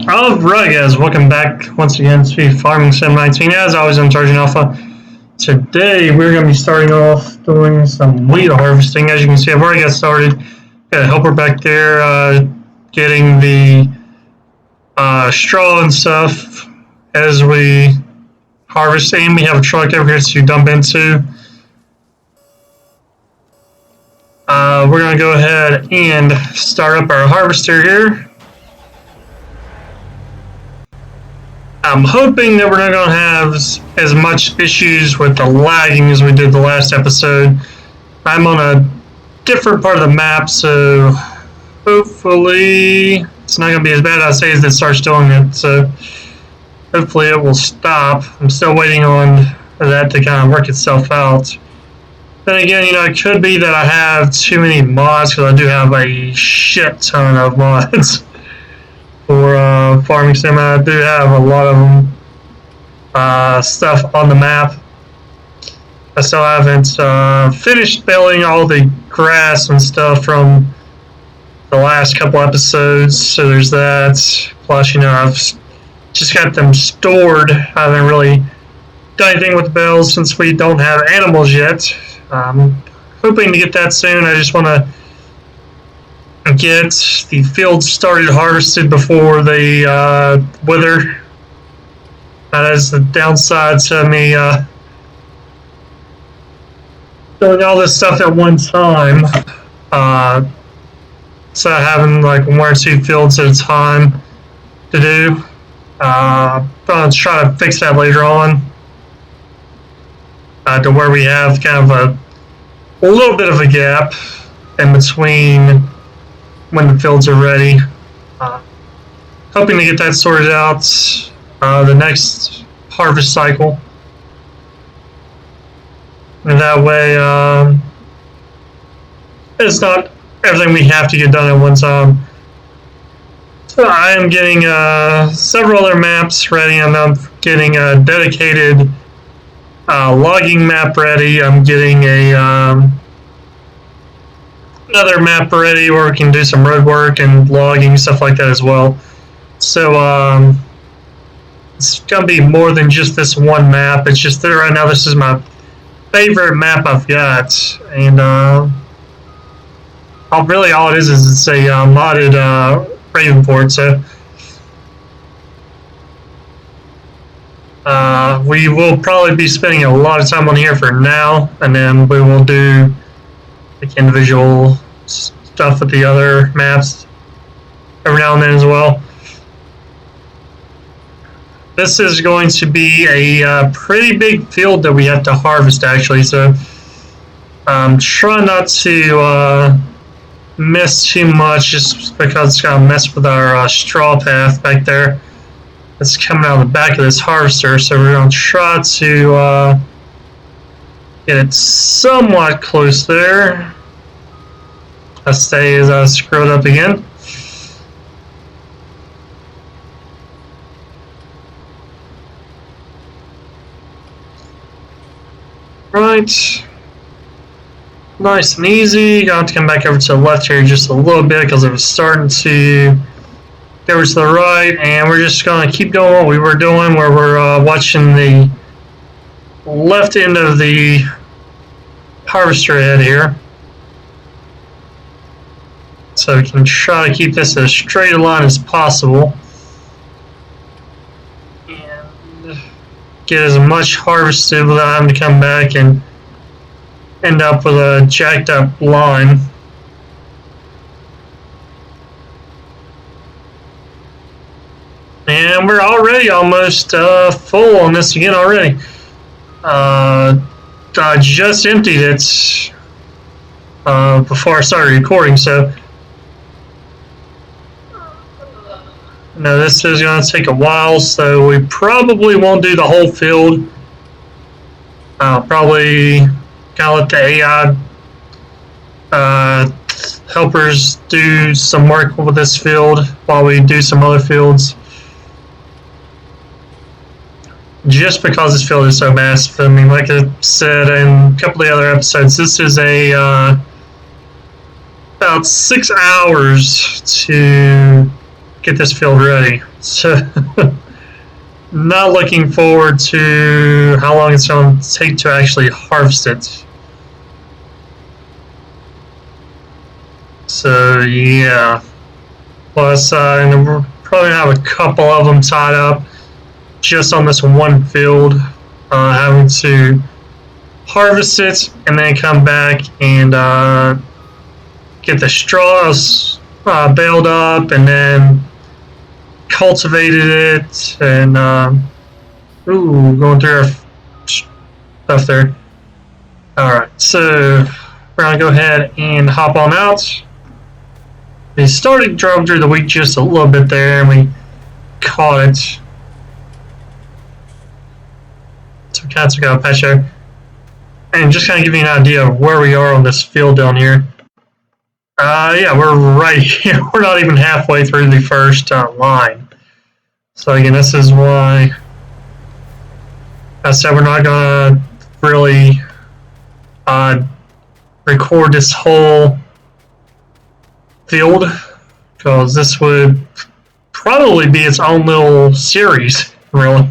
Alright guys, welcome back once again to Farming Sim 19. As always, I'm Sergeant Alpha. Today we're going to be starting off doing some wheat harvesting. As you can see, I've already got started. Got a helper back there getting the straw and stuff as we harvest. And we have a truck over here to dump into. We're going to go ahead and start up our harvester here. I'm hoping that we're not going to have as much issues with the lagging as we did the last episode. I'm on a different part of the map, so hopefully it's not going to be as bad as it starts doing it. So hopefully it will stop. I'm still waiting on that to kind of work itself out. Then again, it could be that I have too many mods, because I do have a shit ton of mods. For Farming Sim, I do have a lot of them, stuff on the map. I still haven't finished baling all the grass and stuff from the last couple episodes, so there's that. Plus, I've just got them stored. I haven't really done anything with the bales since we don't have animals yet. I'm hoping to get that soon. I just want to get the fields started harvested before they wither. That is the downside to me doing all this stuff at one time. So having like one or two fields at a time to do. I'm going to try to fix that later on. To where we have kind of a little bit of a gap in between when the fields are ready. Hoping to get that sorted out the next harvest cycle. And that way it's not everything we have to get done at one time. So I am getting several other maps ready. I'm getting a dedicated logging map ready. I'm getting another map ready where we can do some road work and logging, stuff like that as well. So it's going to be more than just this one map. It's just that right now this is my favorite map I've got. And really all it is it's a modded Ravenport. So we will probably be spending a lot of time on here for now, and then we will do like individual stuff with the other maps every now and then as well. This is going to be a pretty big field that we have to harvest actually, so try not to miss too much just because it's going to mess with our straw path back there. It's coming out of the back of this harvester, so we're going to try to get it somewhat close there. I stay as I screwed up again. Right. Nice and easy. Got to come back over to the left here just a little bit because it was starting to go over to the right, and we're just going to keep going what we were doing, where we're watching the left end of the harvester head here. So we can try to keep this as straight a line as possible and get as much harvested without having to come back and end up with a jacked up line. And we're already almost full on this again already. I just emptied it before I started recording, so now this is going to take a while, so we probably won't do the whole field. I'll probably kind of let the AI helpers do some work with this field while we do some other fields. Just because this field is so massive. I mean, like I said in a couple of the other episodes, this is about 6 hours to get this field ready. So not looking forward to how long it's going to take to actually harvest it. So yeah, plus and we're probably gonna have a couple of them tied up just on this one field, having to harvest it and then come back and get the straws baled up and then cultivated it and going through our stuff there. Alright, so we're gonna go ahead and hop on out. We started drove through the wheat just a little bit there and we caught it. So kind of took out a patch there. And just kind of give you an idea of where we are on this field down here. Yeah, we're right here. We're not even halfway through the first line. So again, this is why I said we're not gonna really record this whole field, because this would probably be its own little series, really,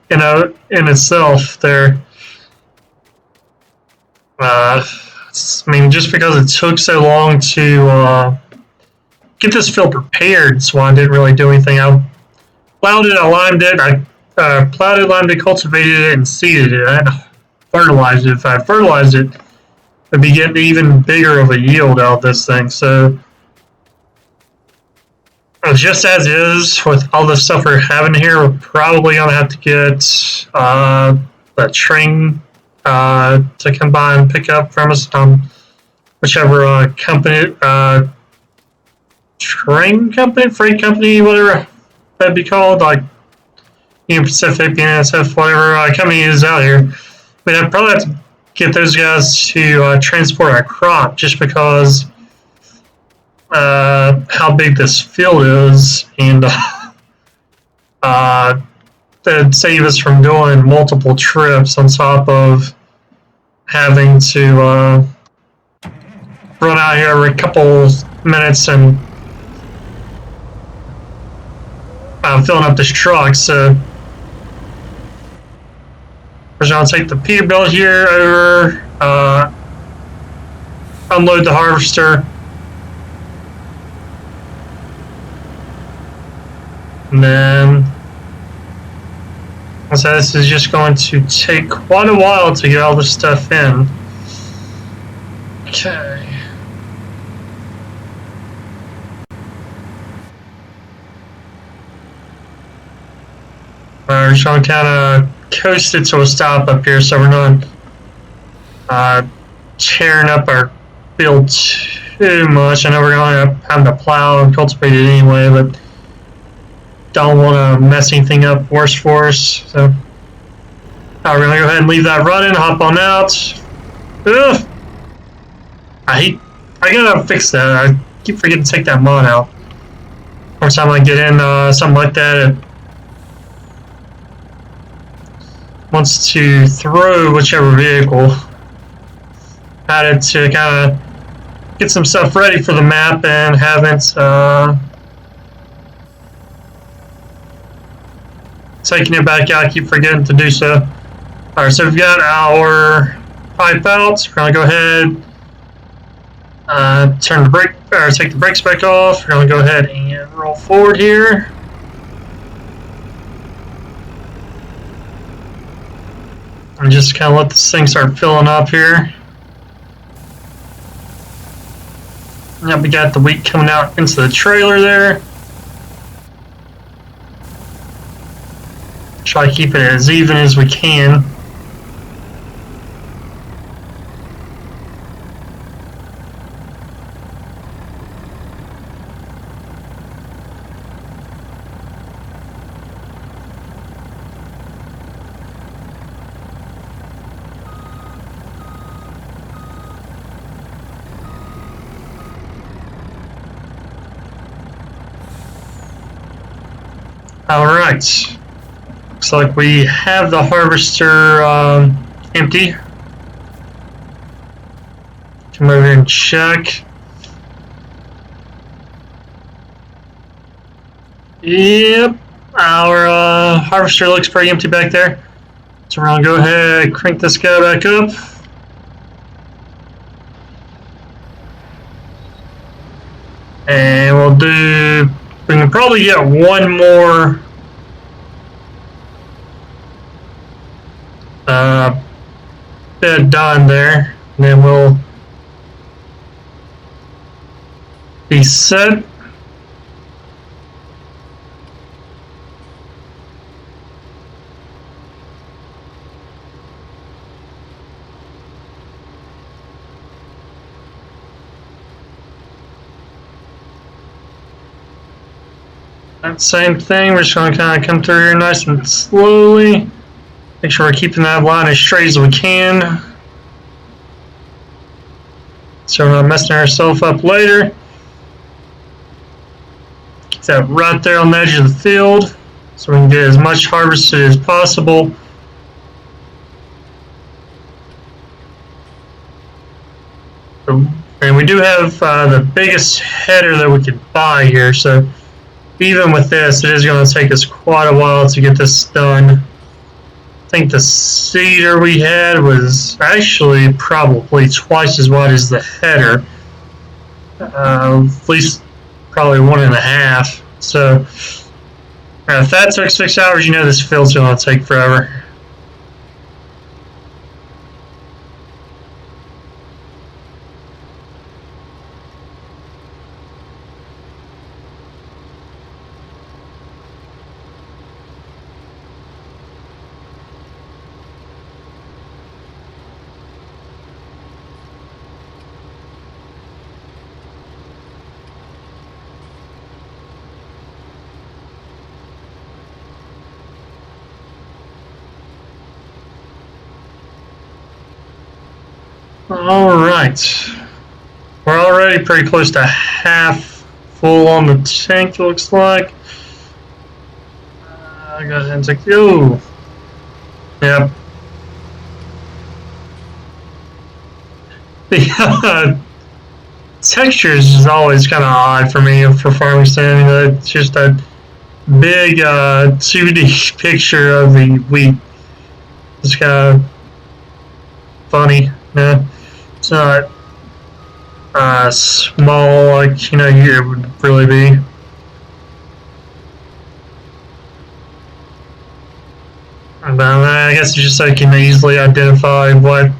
you know, in itself there. I mean, just because it took so long to get this field prepared, so I didn't really do anything. I plowed it, I limed it, I plowed it, limed it, cultivated it, and seeded it. I fertilized it. If I fertilized it, I'd be getting even bigger of a yield out of this thing. So, just as is, with all the stuff we're having here, we're probably going to have to get a train to come by and pick up from us on whichever company, train company, freight company, whatever that'd be called, like Union Pacific, BNSF, whatever company is out here. We'd probably have to get those guys to transport our crop, just because how big this field is, and that'd save us from doing multiple trips on top of having to run out here every couple minutes and filling up this truck. So we're going to take the Peterbilt here over, unload the harvester, and then so this is just going to take quite a while to get all this stuff in. Okay. We're just going to kind of coast it to a stop up here, so we're not tearing up our field too much. I know we're going to have to plow and cultivate it anyway, but don't want to mess anything up worse for us. So we're going to go ahead and leave that running, hop on out. Ugh. I gotta fix that. I keep forgetting to take that mod out. Every time I get in something like that, it wants to throw whichever vehicle at it to kind of get some stuff ready for the map and haven't taking it back out. I keep forgetting to do so. Alright, so we've got our pipe out. We're going to go ahead, turn the brake, or take the brakes back off. We're going to go ahead and roll forward here. And just kind of let this thing start filling up here. Now we got the wheat coming out into the trailer there. Try to keep it as even as we can. Alright, looks like we have the harvester empty. Come over here and check. Yep, our harvester looks pretty empty back there. So we're gonna go ahead, crank this guy back up. And we'll do, we can probably get one more bit done there. And then we'll be set. That same thing, we're just going to kind of come through here nice and slowly. Make sure we're keeping that line as straight as we can, so we're not messing ourselves up later. Get that right there on the edge of the field, so we can get as much harvested as possible. And we do have the biggest header that we could buy here, so even with this, it is going to take us quite a while to get this done. I think the seeder we had was actually probably twice as wide as the header, at least probably 1.5. So if that took 6 hours, you know this field's going to take forever. Alright, we're already pretty close to half full on the tank, looks like. I go ahead and take, oh, yep. The textures is always kind of odd for me for farming stand. It's just a big 2D picture of the wheat. It's kind of funny. Yeah. It's not small like it would really be. But I guess it's just so you can easily identify what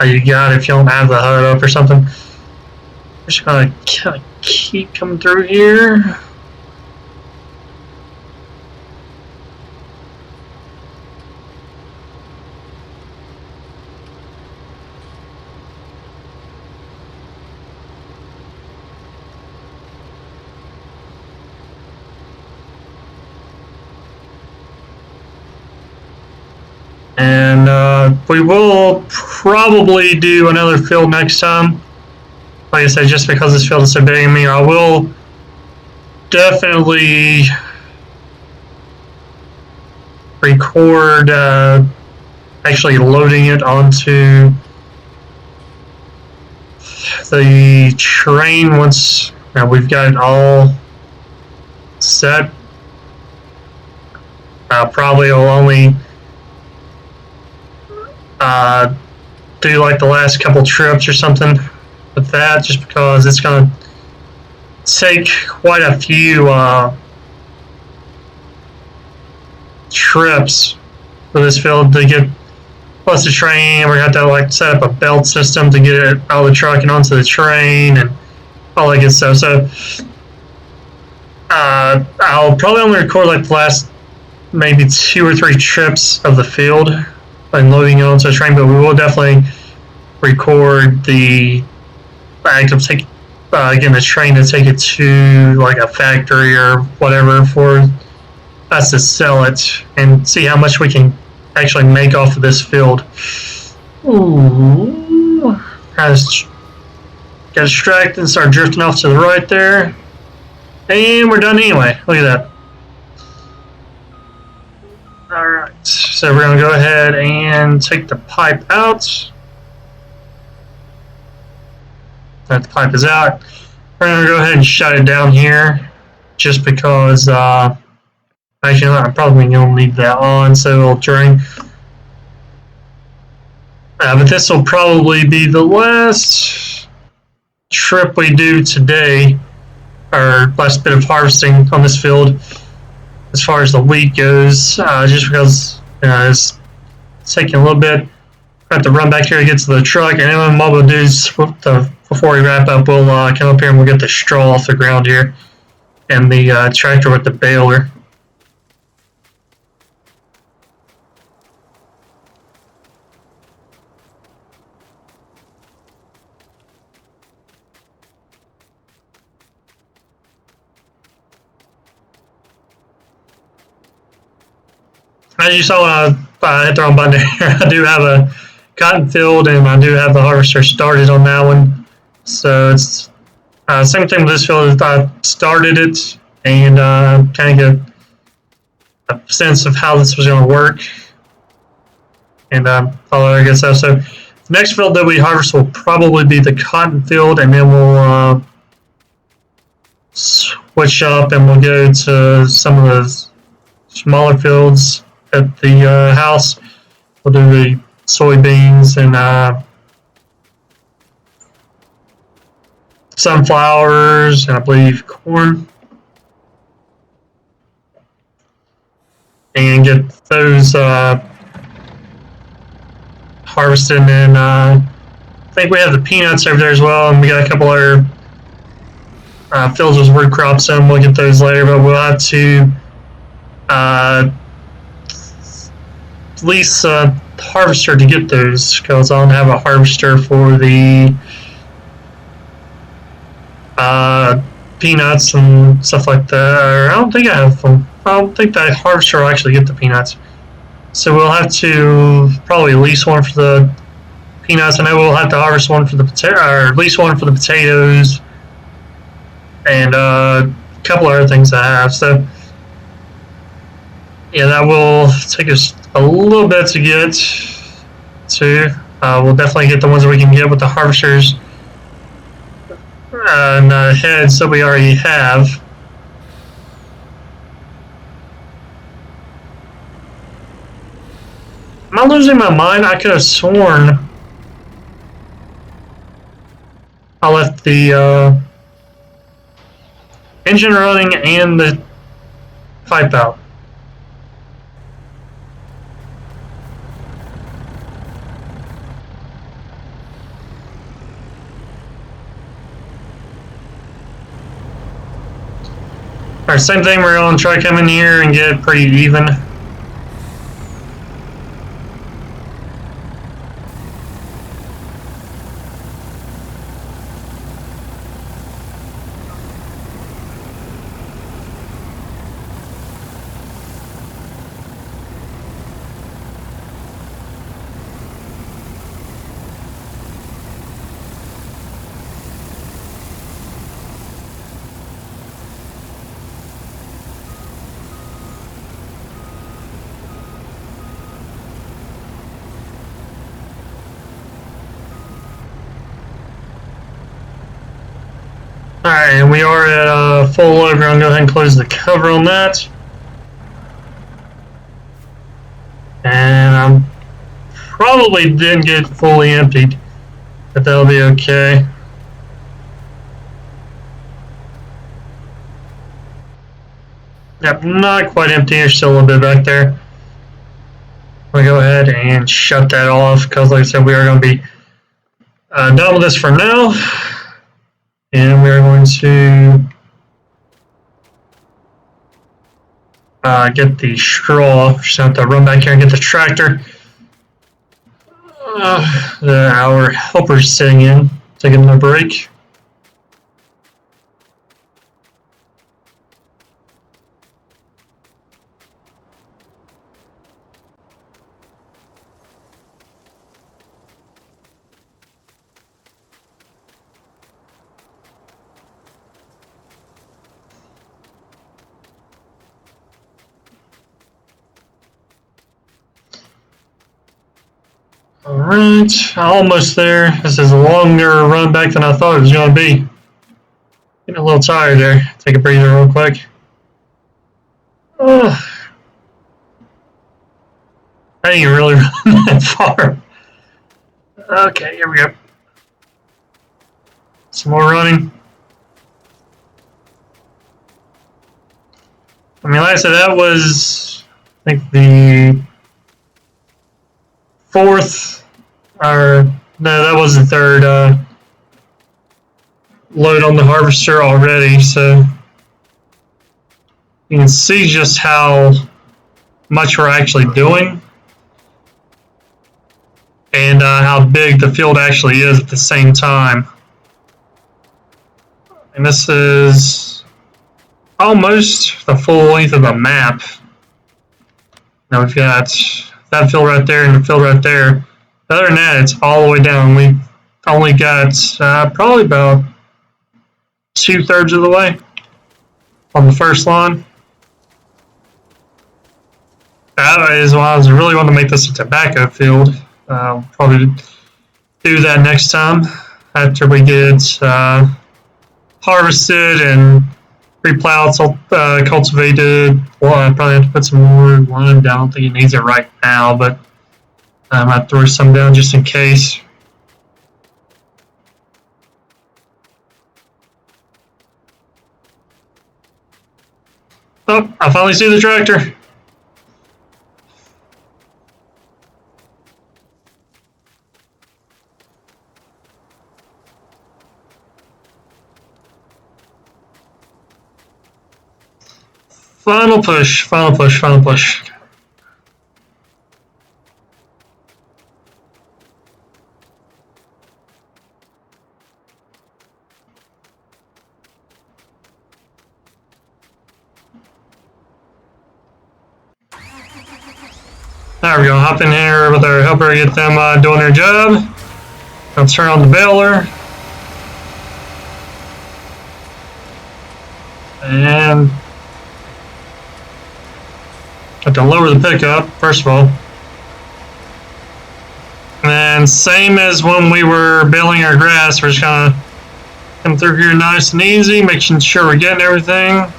you got if you don't have the HUD up or something. I'm just gonna kind of keep coming through here. And we will probably do another field next time. Like I said, just because this field is so big, I will definitely record actually loading it onto the train once we've got it all set. Probably will only do like the last couple trips or something with that, just because it's going to take quite a few trips for this field to get, plus the train. We're going to have to like set up a belt system to get it out of the truck and onto the train and all that good stuff. So I'll probably only record like the last maybe 2 or 3 trips of the field and loading it onto a train, but we will definitely record the act of taking getting the train to take it to like a factory or whatever for us to sell it and see how much we can actually make off of this field. Ooh, got distracted and start drifting off to the right there, and we're done anyway. Look at that. Alright, so we're going to go ahead and take the pipe out. That the pipe is out. We're going to go ahead and shut it down here. just because actually I'm probably going to leave that on so it'll drain. But this will probably be the last trip we do today, or last bit of harvesting on this field as far as the week goes, just because it's taking a little bit. I have to run back here to get to the truck, and then what we'll do is, before we wrap up, we'll come up here and we'll get the straw off the ground here, and the tractor with the baler. As you saw when I hit the wrong button there, I do have a cotton field and I do have the harvester started on that one. So it's same thing with this field. I started it and kind of get a sense of how this was going to work and follow our good stuff. So the next field that we harvest will probably be the cotton field, and then we'll switch up and we'll go to some of the smaller fields at the house. We'll do the soybeans and sunflowers and I believe corn, and get those harvested. And I think we have the peanuts over there as well, and we got a couple other fields with root crops, and we'll get those later. But we'll have to lease a harvester to get those, because I don't have a harvester for the peanuts and stuff like that. Or I don't think I have them. I don't think that harvester will actually get the peanuts. So we'll have to probably lease one for the peanuts. I know we'll have to harvest one for the or lease one for the potatoes, and a couple other things I have. So yeah, that will take us a little bit to get to. We'll definitely get the ones that we can get with the harvesters and heads that we already have. Am I losing my mind? I could have sworn I left the engine running and the pipe out. Alright, same thing, we're going to try to come in here and get it pretty even. Alright, and we are at full load. We're going to go ahead and close the cover on that. And I probably didn't get fully emptied, but that'll be okay. Yep, not quite empty. There's still a little bit back there. We'll go ahead and shut that off, because like I said, we are going to be done with this for now. And we're going to get the straw. Just have to run back here and get the tractor. Our helper's sitting in, taking a break. Alright, almost there. This is a longer run back than I thought it was going to be. Getting a little little tired there. Take a breather real quick. Oh, I didn't really run that far. Okay, here we go. Some more running. I mean, like I said, that was, I think, the fourth, or no, that was the third load on the harvester already, so you can see just how much we're actually doing and how big the field actually is at the same time. And this is almost the full length of the map. Now we've got that field right there and the field right there. Other than that, it's all the way down. We've only got probably about 2/3 of the way on the first line. That is why I was really wanting to make this a tobacco field. Probably do that next time after we get harvested and replowed, cultivated. Well, I probably have to put some more lime down. I don't think it needs it right now, but I might throw some down just in case. Oh, I finally see the tractor. Final push, final push, final push. There we go, hop in here with our helper, get them doing their job. I'll turn on the baler. And have to lower the pickup, first of all. And same as when we were baling our grass, we're just gonna come through here nice and easy, making sure we're getting everything.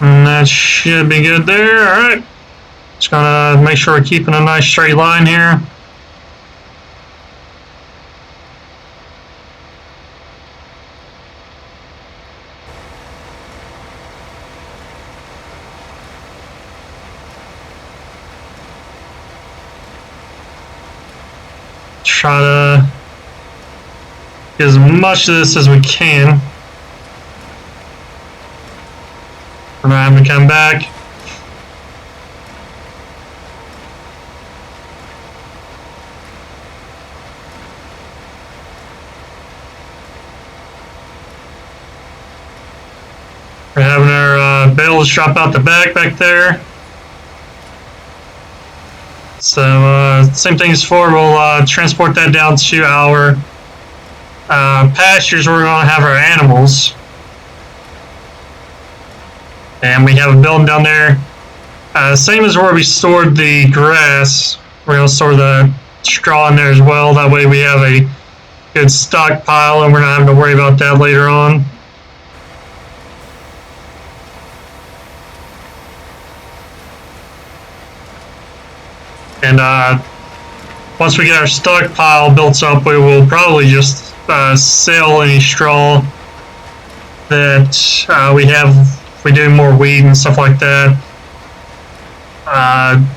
And that should be good there. Alright. Just gonna make sure we're keeping a nice straight line here. Try to get as much of this as we can. We're not having to come back. We're having our bales drop out the back there. So same thing as before, we'll transport that down to our pastures where we're going to have our animals. And we have a building down there. Same as where we stored the grass. We're going to store the straw in there as well. That way we have a good stockpile and we're not having to worry about that later on. And once we get our stockpile built up, we will probably just sell any straw that we have if we do more weed and stuff like that.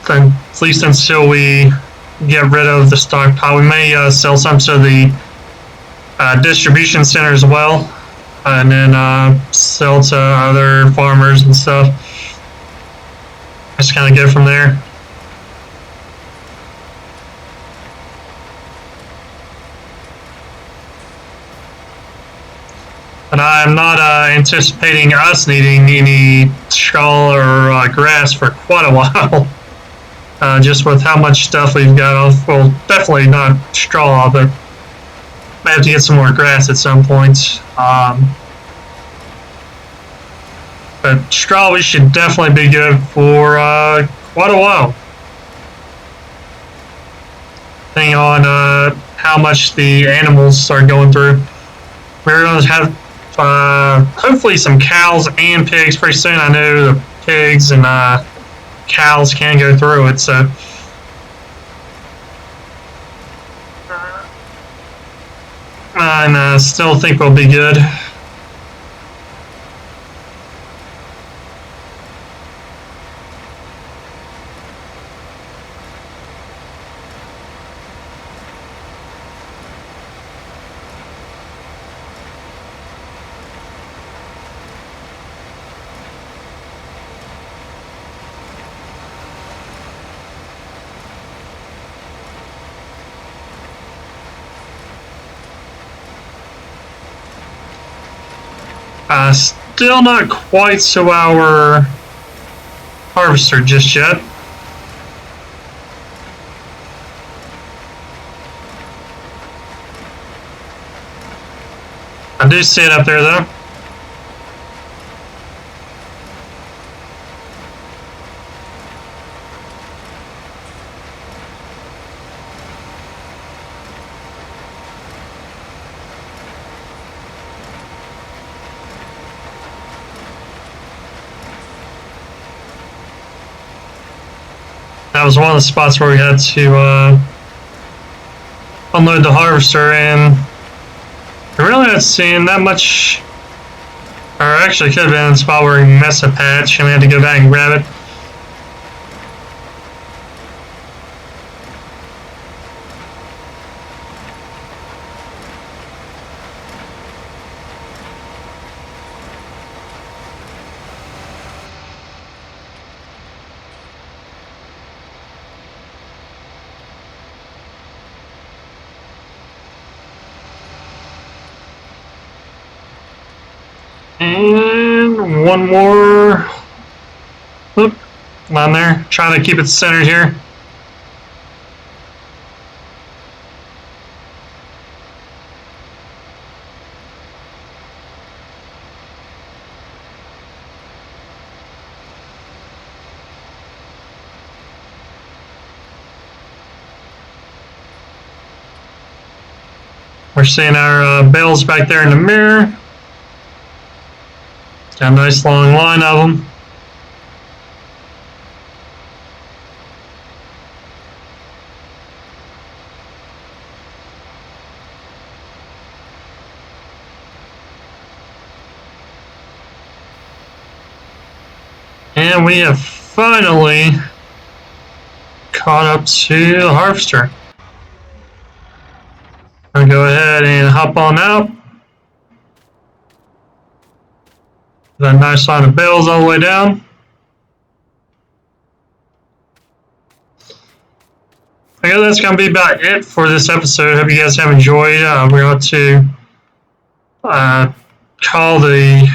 Then, at least until we get rid of the stockpile. We may sell some to the distribution center as well, and then sell to other farmers and stuff. Just kind of get it from there. But I'm not anticipating us needing any straw or grass for quite a while. just with how much stuff we've got off. Well, definitely not straw, but I have to get some more grass at some point. But straw, we should definitely be good for quite a while. Depending on how much the animals are going through. We're going to have hopefully some cows and pigs pretty soon. I know the pigs and cows can go through it, so and still think we'll be good. Still not quite to our harvester just yet. I do see it up there though. That was one of the spots where we had to unload the harvester, and I really not seeing that much, or actually could have been a spot where we missed a patch and we had to go back and grab it. And one more. Whoop, on there. Trying to keep it centered here. We're seeing our bales back there in the mirror. Got a nice long line of them. And we have finally caught up to the harvester. I'll go ahead and hop on out. Got a nice line of bales all the way down. I guess that's going to be about it for this episode. Hope you guys have enjoyed. We're going to call the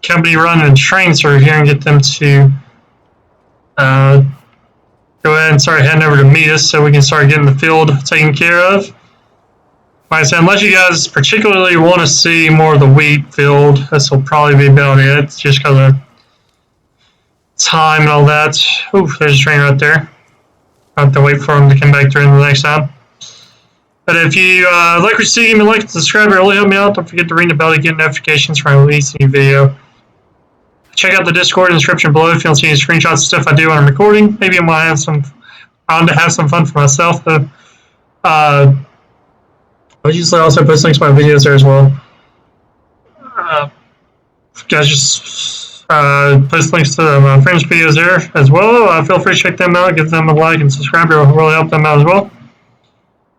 company running trains through here and get them to go ahead and start heading over to meet us so we can start getting the field taken care of. Like I said, unless you guys particularly want to see more of the wheat field, this will probably be about it, just because of time and all that. Ooh, there's a train right there. I'll have to wait for them to come back during the next time. But if you like what you see, like and subscribe, it really help me out. Don't forget to ring the bell to get notifications when I release a new video. Check out the Discord in the description below if you want to see any screenshots of stuff I do when I'm recording. Maybe I might have some fun for myself, though. I usually also post links to my videos there as well. Guys, just post links to my friends' videos there as well. Feel free to check them out, give them a like and subscribe. It will really help them out as well.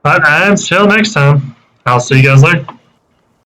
But until next time, I'll see you guys later.